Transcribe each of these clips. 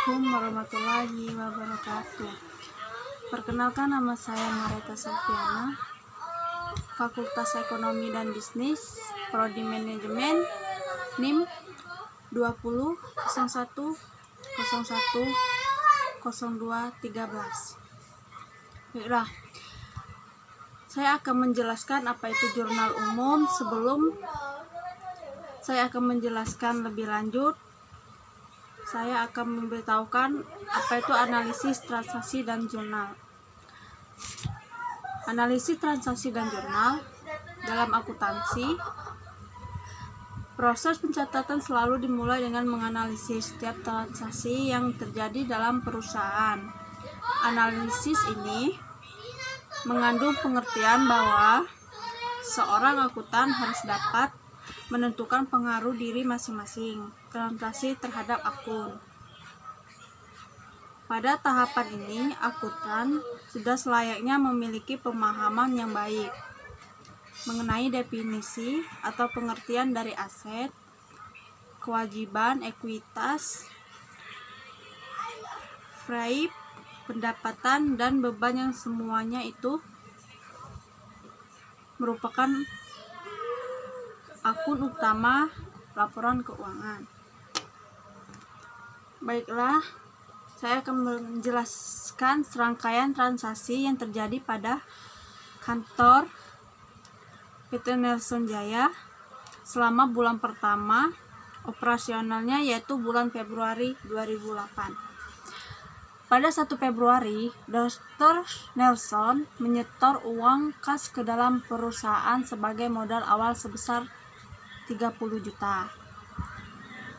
Assalamualaikum warahmatullahi wabarakatuh. Perkenalkan, nama saya Mareta Sofiana, Fakultas Ekonomi dan Bisnis, Prodi Manajemen, NIM 2001010213. Baiklah, saya akan menjelaskan apa itu jurnal umum. Sebelum saya akan menjelaskan lebih lanjut, saya akan memberitahukan apa itu analisis transaksi dan jurnal. Analisis transaksi dan jurnal dalam akuntansi, proses pencatatan selalu dimulai dengan menganalisis setiap transaksi yang terjadi dalam perusahaan. Analisis ini mengandung pengertian bahwa seorang akuntan harus dapat menentukan pengaruh diri masing-masing transaksi terhadap akun. Pada tahapan ini, akuntan sudah selayaknya memiliki pemahaman yang baik mengenai definisi atau pengertian dari aset, kewajiban, ekuitas, free, pendapatan, dan beban yang semuanya itu merupakan akun utama laporan keuangan. Baiklah, saya akan menjelaskan serangkaian transaksi yang terjadi pada kantor PT Nelson Jaya selama bulan pertama operasionalnya, yaitu bulan Februari 2008. Pada 1 Februari, Dr. Nelson menyetor uang kas ke dalam perusahaan sebagai modal awal sebesar 30 juta.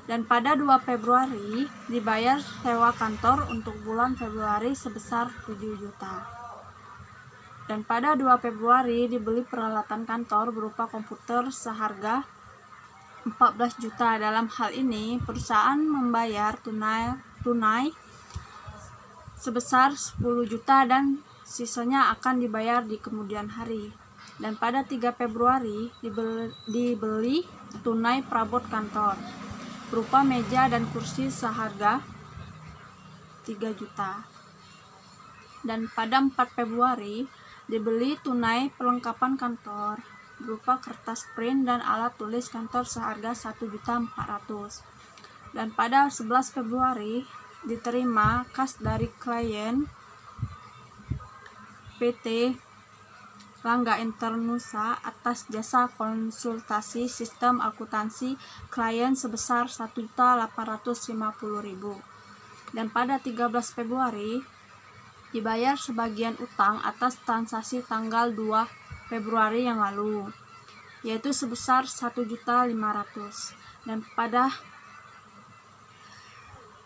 Dan pada 2 Februari dibayar sewa kantor untuk bulan Februari sebesar 7 juta. Dan pada 2 Februari dibeli peralatan kantor berupa komputer seharga 14 juta. Dalam hal ini perusahaan membayar tunai sebesar 10 juta dan sisanya akan dibayar di kemudian hari. Dan pada 3 Februari dibeli tunai perabot kantor berupa meja dan kursi seharga 3 juta. Dan pada 4 Februari dibeli tunai perlengkapan kantor berupa kertas print dan alat tulis kantor seharga 1.400.000. Dan pada 11 Februari diterima kas dari klien PT Langga Internusa atas jasa konsultasi sistem akuntansi klien sebesar 1.850.000. Dan pada 13 Februari dibayar sebagian utang atas transaksi tanggal 2 Februari yang lalu, yaitu sebesar 1.500.000. Dan pada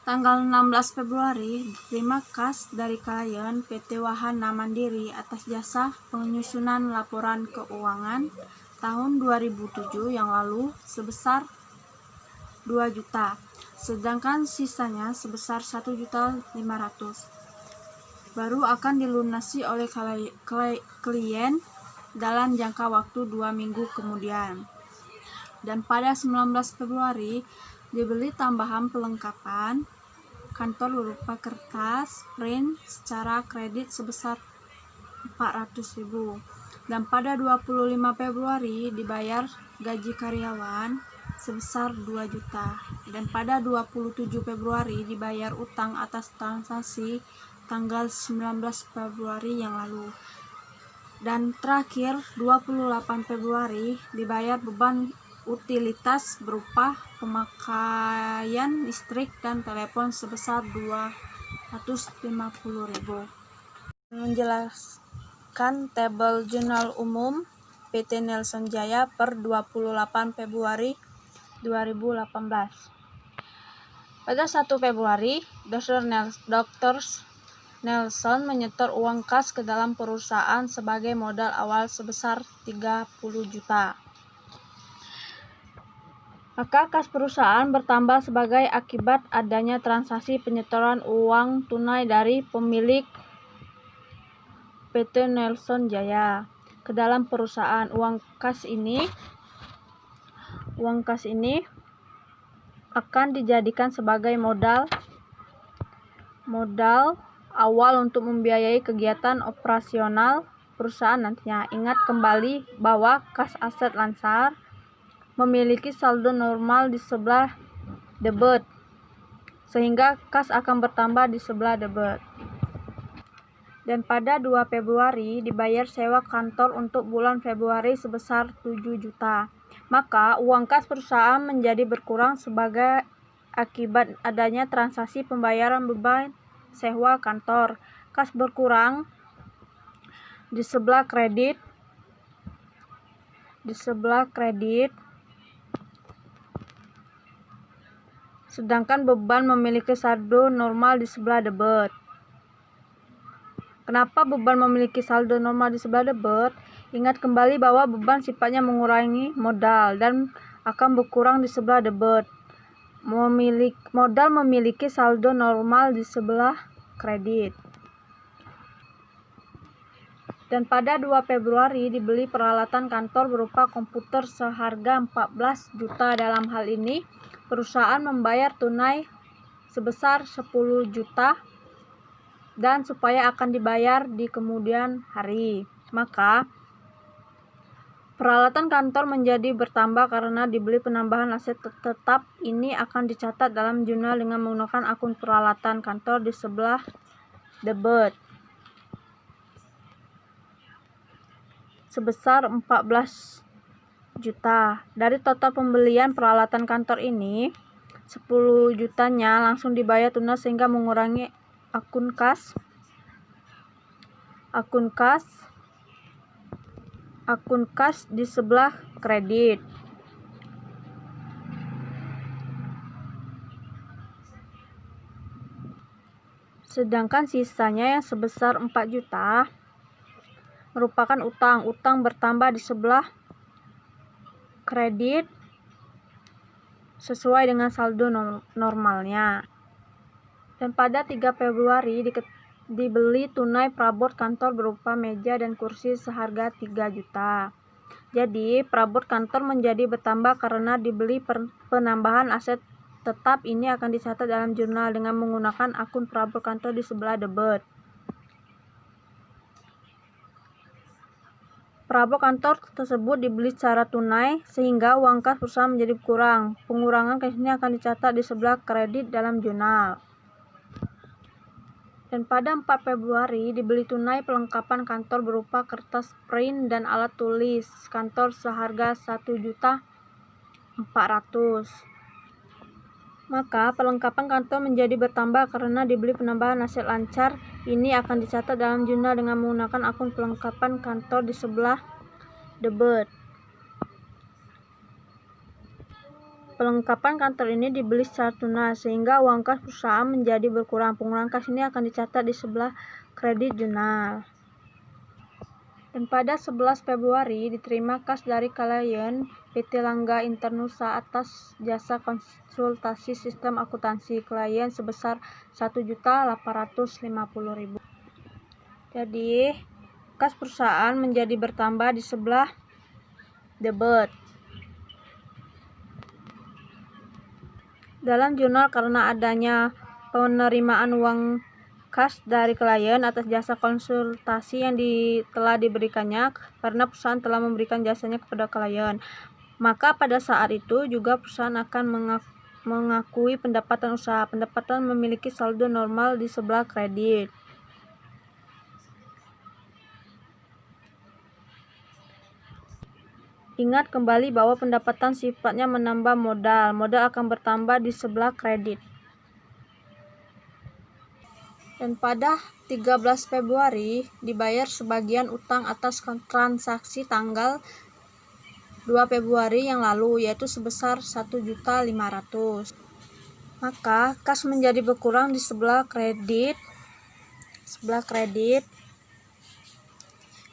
tanggal 16 Februari diterima kas dari klien PT Wahana Mandiri atas jasa penyusunan laporan keuangan tahun 2007 yang lalu sebesar 2 juta, sedangkan sisanya sebesar 1.500.000 baru akan dilunasi oleh klien dalam jangka waktu 2 minggu kemudian. Dan pada 19 Februari dibeli tambahan perlengkapan kantor berupa kertas print secara kredit sebesar 400.000. Dan pada 25 Februari dibayar gaji karyawan sebesar 2 juta. Dan pada 27 Februari dibayar utang atas transaksi tanggal 19 Februari yang lalu. Dan terakhir 28 Februari dibayar beban utilitas berupa pemakaian listrik dan telepon sebesar 250.000. Menjelaskan tabel jurnal umum PT Nelson Jaya per 28 Februari 2018. Pada 1 Februari, Dr. Nelson menyetor uang kas ke dalam perusahaan sebagai modal awal sebesar 30 juta. Maka kas perusahaan bertambah sebagai akibat adanya transaksi penyetoran uang tunai dari pemilik PT Nelson Jaya ke dalam perusahaan. Uang kas ini akan dijadikan sebagai modal modal awal untuk membiayai kegiatan operasional perusahaan nantinya. Ingat kembali bahwa kas aset lancar memiliki saldo normal di sebelah debit, sehingga kas akan bertambah di sebelah debit. Dan pada 2 Februari dibayar sewa kantor untuk bulan Februari sebesar 7 juta. Maka uang kas perusahaan menjadi berkurang sebagai akibat adanya transaksi pembayaran beban sewa kantor. Kas berkurang di sebelah kredit, sedangkan beban memiliki saldo normal di sebelah debit. Kenapa beban memiliki saldo normal di sebelah debit? Ingat kembali bahwa beban sifatnya mengurangi modal dan akan berkurang di sebelah debit. Modal memiliki saldo normal di sebelah kredit. Dan pada 2 Februari dibeli peralatan kantor berupa komputer seharga 14 juta. Dalam hal ini perusahaan membayar tunai sebesar 10 juta dan supaya akan dibayar di kemudian hari. Maka peralatan kantor menjadi bertambah karena dibeli penambahan aset tetap. Ini akan dicatat dalam jurnal dengan menggunakan akun peralatan kantor di sebelah debit sebesar 14 juta. Dari total pembelian peralatan kantor ini 10 jutanya langsung dibayar tunai sehingga mengurangi akun kas di sebelah kredit. Sedangkan sisanya yang sebesar 4 juta merupakan utang. Utang bertambah di sebelah kredit sesuai dengan saldo normalnya. Dan pada 3 Februari dibeli tunai perabot kantor berupa meja dan kursi seharga 3 juta. Jadi perabot kantor menjadi bertambah karena dibeli penambahan aset tetap. Ini akan dicatat dalam jurnal dengan menggunakan akun perabot kantor di sebelah debit. Perabot kantor tersebut dibeli secara tunai sehingga uang kas perusahaan menjadi kurang. Pengurangan kas ini akan dicatat di sebelah kredit dalam jurnal. Dan pada 4 Februari dibeli tunai perlengkapan kantor berupa kertas print dan alat tulis kantor seharga 1.400.000. Maka perlengkapan kantor menjadi bertambah karena dibeli penambahan aset lancar. Ini akan dicatat dalam jurnal dengan menggunakan akun perlengkapan kantor di sebelah debit. Perlengkapan kantor ini dibeli secara tunai sehingga uang kas perusahaan menjadi berkurang. Pengurangan kas ini akan dicatat di sebelah kredit jurnal. Dan pada 11 Februari diterima kas dari klien PT Langga Internusa atas jasa konsultasi sistem akuntansi klien sebesar 1.850.000. Jadi kas perusahaan menjadi bertambah di sebelah debit. Dalam jurnal karena adanya penerimaan uang kas dari klien atas jasa konsultasi yang telah diberikannya karena perusahaan telah memberikan jasanya kepada klien, maka pada saat itu juga perusahaan akan mengakui pendapatan usaha. Pendapatan memiliki saldo normal di sebelah kredit. Ingat kembali bahwa pendapatan sifatnya menambah modal. Modal akan bertambah di sebelah kredit. Dan pada 13 Februari dibayar sebagian utang atas transaksi tanggal 2 Februari yang lalu, yaitu sebesar 1.500.000. Maka kas menjadi berkurang di sebelah kredit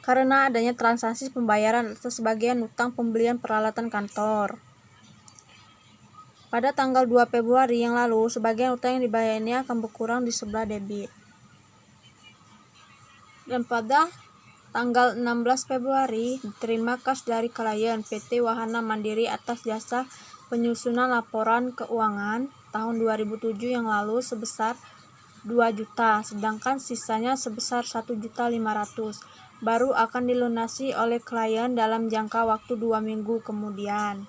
karena adanya transaksi pembayaran atas sebagian utang pembelian peralatan kantor. Pada tanggal 2 Februari yang lalu, sebagian utang yang dibayarnya akan berkurang di sebelah debit. Dan pada tanggal 16 Februari diterima kas dari klien PT Wahana Mandiri atas jasa penyusunan laporan keuangan tahun 2007 yang lalu sebesar 2 juta, sedangkan sisanya sebesar 1.500.000 baru akan dilunasi oleh klien dalam jangka waktu 2 minggu kemudian.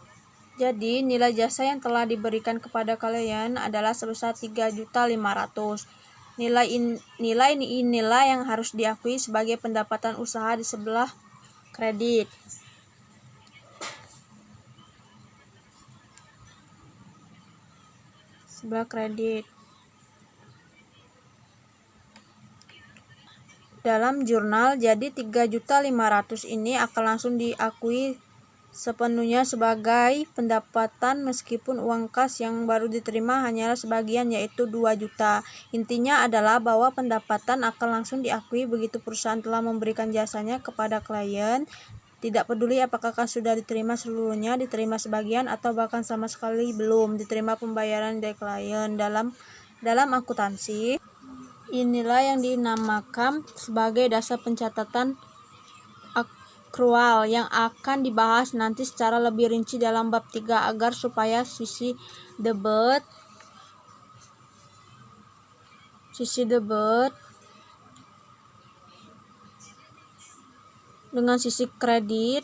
Jadi, nilai jasa yang telah diberikan kepada klien adalah sebesar 3.500.000. Nilai yang harus diakui sebagai pendapatan usaha di sebelah kredit. Dalam jurnal, jadi 3.500.000 ini akan langsung diakui sepenuhnya sebagai pendapatan meskipun uang kas yang baru diterima hanyalah sebagian, yaitu 2 juta. Intinya adalah bahwa pendapatan akan langsung diakui begitu perusahaan telah memberikan jasanya kepada klien, tidak peduli apakah kas sudah diterima seluruhnya, diterima sebagian, atau bahkan sama sekali belum diterima pembayaran dari klien. Dalam akuntansi, inilah yang dinamakan sebagai dasar pencatatan akrual yang akan dibahas nanti secara lebih rinci dalam bab 3 agar supaya sisi debit dengan sisi kredit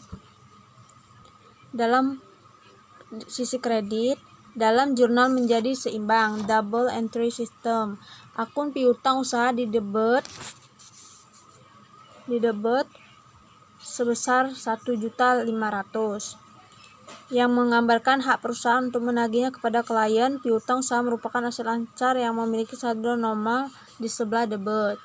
dalam jurnal menjadi seimbang, double entry system. Akun piutang usaha di debit sebesar 1.500.000 yang menggambarkan hak perusahaan untuk menagihnya kepada klien. Piutang usaha merupakan aset lancar yang memiliki saldo normal di sebelah debit.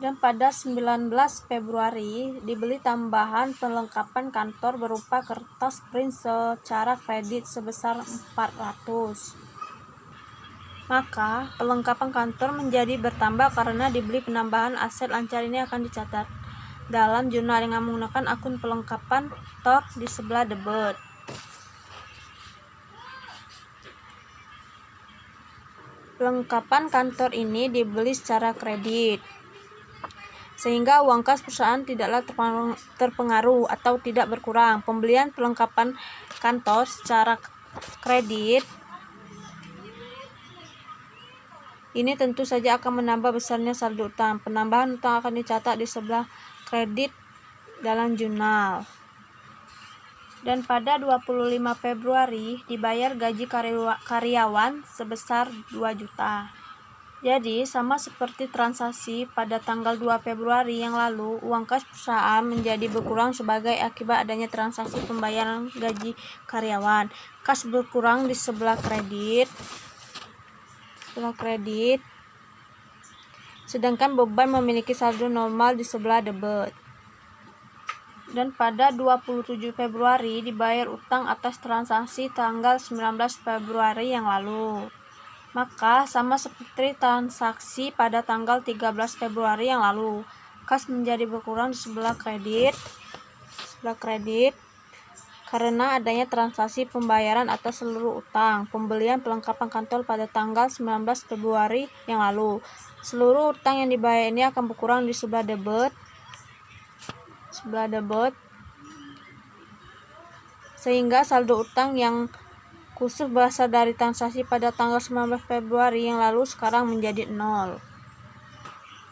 Dan pada 19 Februari dibeli tambahan perlengkapan kantor berupa kertas print secara kredit sebesar 400. Maka perlengkapan kantor menjadi bertambah karena dibeli. Penambahan aset lancar ini akan dicatat dalam jurnal dengan menggunakan akun perlengkapan kantor di sebelah debit. Perlengkapan kantor ini dibeli secara kredit, sehingga uang kas perusahaan tidaklah terpengaruh atau tidak berkurang. Pembelian perlengkapan kantor secara kredit ini tentu saja akan menambah besarnya saldo utang. Penambahan utang akan dicatat di sebelah kredit dalam jurnal. Dan pada 25 Februari dibayar gaji karyawan sebesar 2 juta. Jadi, sama seperti transaksi pada tanggal 2 Februari yang lalu, uang kas perusahaan menjadi berkurang sebagai akibat adanya transaksi pembayaran gaji karyawan. Kas berkurang di sebelah kredit, sedangkan beban memiliki saldo normal di sebelah debit. Dan pada 27 Februari dibayar utang atas transaksi tanggal 19 Februari yang lalu. Maka sama seperti transaksi pada tanggal 13 Februari yang lalu, kas menjadi berkurang di sebelah kredit karena adanya transaksi pembayaran atas seluruh utang pembelian perlengkapan kantor pada tanggal 19 Februari yang lalu. Seluruh utang yang dibayar ini akan berkurang di sebelah debit, sehingga saldo utang yang khusus berasal dari transaksi pada tanggal 19 Februari yang lalu sekarang menjadi 0.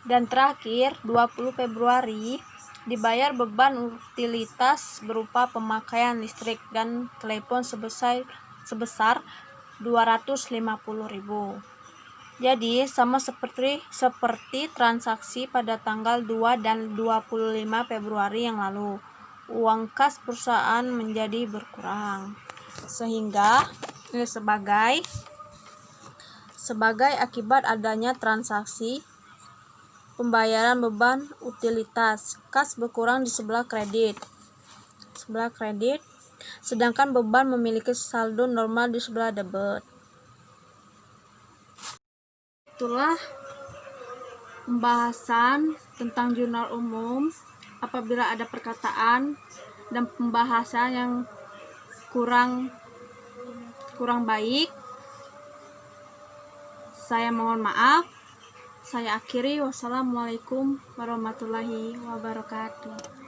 Dan terakhir, 20 Februari dibayar beban utilitas berupa pemakaian listrik dan telepon sebesar 250.000. Jadi sama seperti transaksi pada tanggal 2 dan 25 Februari yang lalu, uang kas perusahaan menjadi berkurang, sehingga sebagai akibat adanya transaksi pembayaran beban utilitas, kas berkurang di sebelah kredit, sedangkan beban memiliki saldo normal di sebelah debit. Itulah pembahasan tentang jurnal umum. Apabila ada perkataan dan pembahasan yang kurang baik, saya mohon maaf. Saya akhiri. Wassalamualaikum warahmatullahi wabarakatuh.